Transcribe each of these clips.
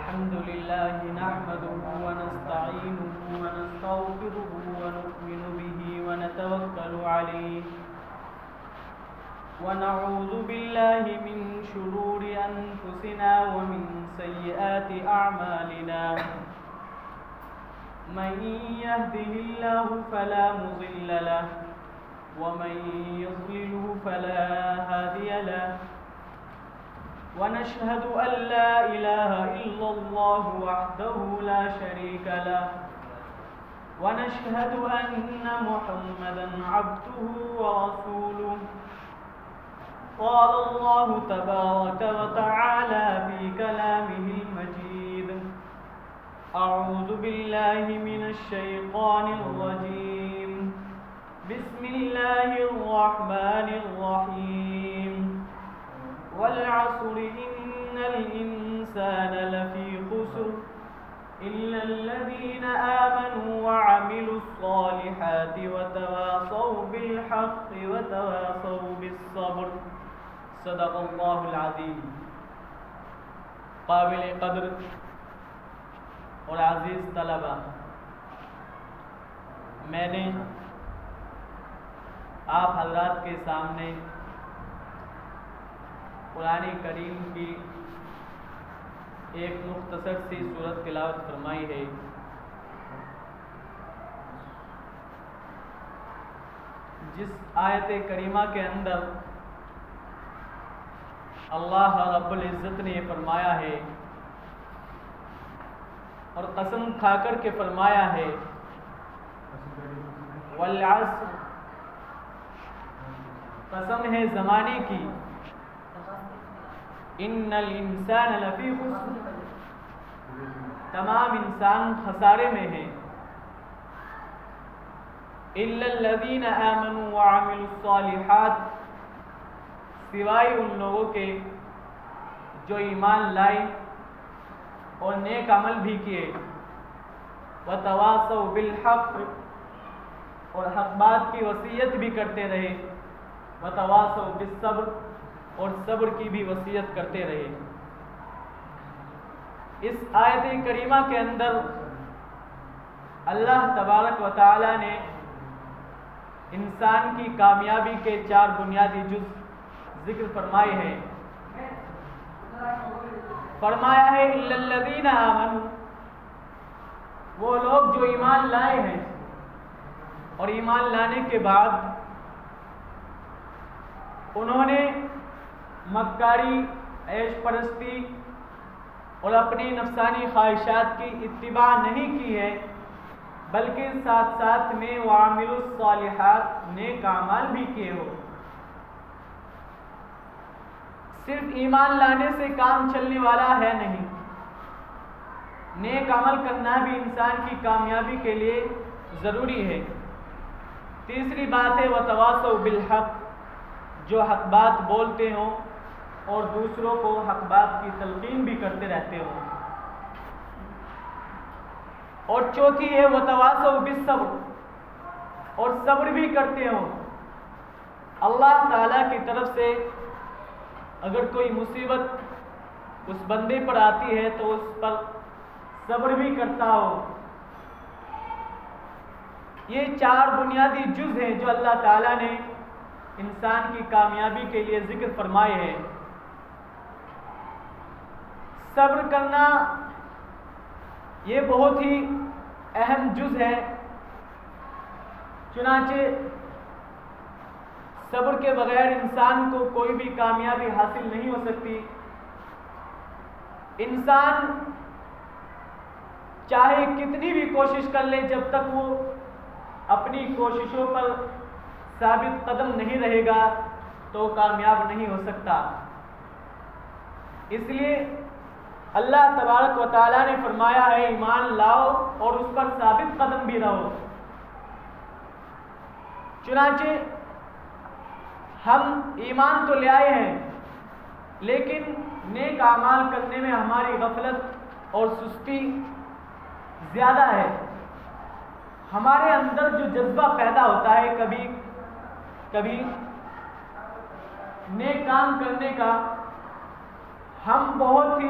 الحمد لله نحمده ونستعينه ونستغفره ونؤمن به ونتوكل عليه ونعوذ بالله من شرور أنفسنا ومن سيئات أعمالنا من يهده الله فلا مضل له ومن يضلله فلا هادي له ونشهد أن لا إله إلا الله وحده لا شريك له ونشهد أن محمدا عبده ورسوله قال الله تبارك وتعالى في كلامه المجيد أعوذ بالله من الشيطان الرجيم بسم الله الرحمن الرحيم والعصر إن الإنسان لفي خسر إلا الذين آمنوا وعملوا الصالحات وتواصوا بالحق وتواصوا بالصبر صدق الله العظيم. قابل قدر اور عزیز طلبہ، میں نے آپ حضرات کے سامنے قرآن کریم کی ایک مختصر سی سورت تلاوت فرمائی ہے. جس آیت کریمہ کے اندر اللہ رب العزت نے فرمایا ہے اور قسم کھا کر کے فرمایا ہے والعصر، قسم ہے زمانے کی، ان الانسان لفی خسر، تمام انسان خسارے میں ہیں، الا الذین آمنوا وعملوا الصالحات، سوائے ان لوگوں کے جو ایمان لائے اور نیک عمل بھی کیے، وتواصوا بالحق، اور حق بات کی وصیت بھی کرتے رہے، وتواصوا بالصبر، اور صبر کی بھی وصیت کرتے رہے. اس آیت کریمہ کے اندر اللہ تبارک و تعالی نے انسان کی کامیابی کے 4 بنیادی جز ذکر فرمائے ہیں. فرمایا ہے الا الذین آمنوا، وہ لوگ جو ایمان لائے ہیں اور ایمان لانے کے بعد انہوں نے مکاری، عیش پرستی اور اپنی نفسانی خواہشات کی اتباع نہیں کی ہے، بلکہ ساتھ ساتھ میں وعملوا الصالحات، نیک اعمال بھی کیے ہو. صرف ایمان لانے سے کام چلنے والا ہے نہیں، نیک عمل کرنا بھی انسان کی کامیابی کے لیے ضروری ہے. تیسری بات ہے وتواصوا بالحق، جو حق بات بولتے ہوں اور دوسروں کو حق بات کی تلقین بھی کرتے رہتے ہوں. اور چوتھی ہے وتواصوا بالصبر، اور صبر بھی کرتے ہوں. اللہ تعالیٰ کی طرف سے اگر کوئی مصیبت اس بندے پر آتی ہے تو اس پر صبر بھی کرتا ہو. یہ 4 بنیادی جز ہیں جو اللہ تعالیٰ نے انسان کی کامیابی کے لیے ذکر فرمائے ہیں. صبر کرنا یہ بہت ہی اہم جز ہے، چنانچہ صبر کے بغیر انسان کو کوئی بھی کامیابی حاصل نہیں ہو سکتی. انسان چاہے کتنی بھی کوشش کر لے، جب تک وہ اپنی کوششوں پر ثابت قدم نہیں رہے گا تو کامیاب نہیں ہو سکتا. اس لیے اللہ تبارک و تعالیٰ نے فرمایا ہے ایمان لاؤ اور اس پر ثابت قدم بھی رہو. چنانچہ ہم ایمان تو لے آئے ہیں، لیکن نیک اعمال کرنے میں ہماری غفلت اور سستی زیادہ ہے. ہمارے اندر جو جذبہ پیدا ہوتا ہے کبھی کبھی نیک کام کرنے کا، ہم بہت ہی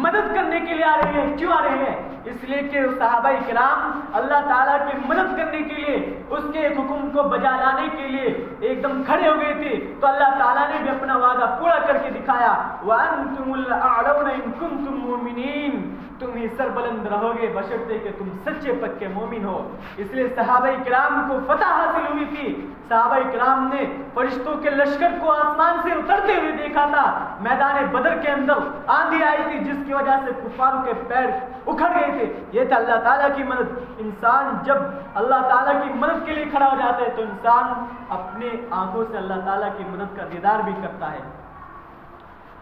مدد کرنے کے لیے آ رہے ہیں. کیوں آ رہے ہیں؟ اس لیے کہ صحابہ کرام اللہ تعالیٰ کی مدد کرنے کے لیے، اس کے ایک حکم کو بجا لانے کے لیے ایک دم کھڑے ہو گئے تھے. تو اللہ تعالیٰ نے بھی اپنا وعدہ پورا کر کے دکھایا. وَأَنْتُمُ الْأَعْلَوْنَ إِن كُنتُم مُؤْمِنِينَ، تم ہی سربلند رہو گے بشرطے کہ تم سچے پکے مومن ہو. اس لیے صحابہ کرام کو فتح حاصل ہوئی تھی. صحابہ کرام نے فرشتوں کے لشکر کو آسمان سے اترتے ہوئے دیکھا تھا. میدان بدر کے اندر آندھی آئی تھی جس کی وجہ سے کفاروں کے پیر اکھڑ گئے تھے. یہ تھا اللہ تعالیٰ کی مدد. انسان جب اللہ تعالیٰ کی مدد کے لیے کھڑا ہو جاتا ہے تو انسان اپنے آنکھوں سے اللہ تعالیٰ کی مدد کا دیدار بھی کرتا ہے.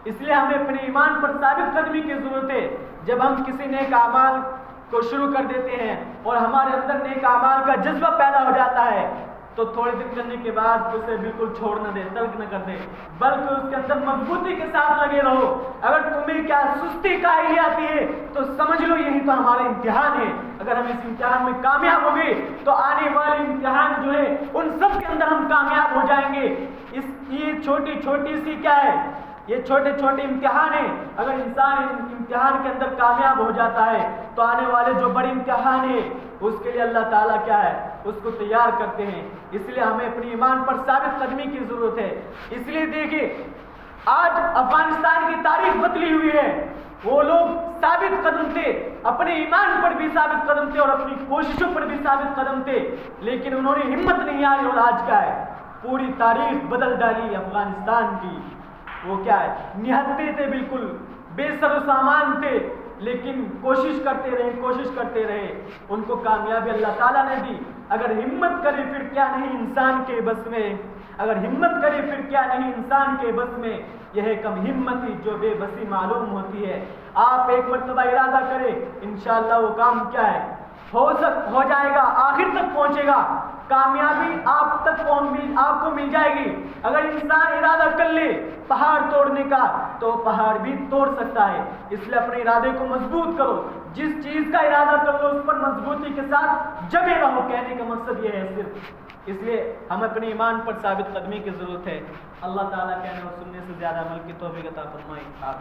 اس لیے ہمیں اپنے ایمان پر ثابت قدمی کی ضرورت ہے. جب ہم کسی نیک اعمال کو شروع کر دیتے ہیں اور ہمارے اندر نیک اعمال کا جذبہ پیدا ہو جاتا ہے تو تھوڑے دن کرنے کے بعد اسے بالکل چھوڑ نہ دے، ترک نہ کر دے، بلکہ اس کے اندر مضبوطی کے ساتھ لگے رہو. اگر تمہیں کیا سستی کاہلی آتی ہے تو سمجھ لو یہی تو ہمارا امتحان ہے. اگر ہم اس امتحان میں کامیاب ہوں گے تو آنے والے امتحان جو ہے ان سب کے اندر ہم کامیاب ہو جائیں گے. یہ چھوٹی چھوٹی سی کیا ہے، یہ چھوٹے چھوٹے امتحان ہیں. اگر انسان امتحان کے اندر کامیاب ہو جاتا ہے تو آنے والے جو بڑے امتحان ہیں اس کے لیے اللہ تعالیٰ کیا ہے، اس کو تیار کرتے ہیں. اس لیے ہمیں اپنی ایمان پر ثابت قدمی کی ضرورت ہے. اس لیے دیکھیے آج افغانستان کی تاریخ بدلی ہوئی ہے. وہ لوگ ثابت قدم تھے، اپنے ایمان پر بھی ثابت قدم تھے اور اپنی کوششوں پر بھی ثابت قدم تھے، لیکن انہوں نے ہمت نہیں آئی اور آج کیا ہے، پوری تاریخ بدل ڈالی افغانستان کی. وہ کیا ہے، نہتے تھے، بالکل بے سر و سامان تھے، لیکن کوشش کرتے رہے. ان کو کامیابی اللہ تعالیٰ نے دی. اگر ہمت کرے پھر کیا نہیں انسان کے بس میں، اگر ہمت کرے پھر کیا نہیں انسان کے بس میں. یہ ہے کم ہمتی جو بے بسی معلوم ہوتی ہے. آپ ایک مرتبہ ارادہ کریں، انشاءاللہ وہ کام کیا ہے، ہو جائے گا، آخر تک پہنچے گا. کامیابی آپ کو مل جائے گی. اگر انسان ارادہ کر لے پہاڑ توڑنے کا تو پہاڑ بھی توڑ سکتا ہے. اس لیے اپنے ارادے کو مضبوط کرو. جس چیز کا ارادہ کر لو اس پر مضبوطی کے ساتھ جمے رہو. کہنے کا مقصد یہ ہے صرف اس لیے ہم اپنے ایمان پر ثابت قدمی کی ضرورت ہے. اللہ تعالیٰ کہنے اور سننے سے زیادہ عمل کی توفیق عطا فرمائے. آمین.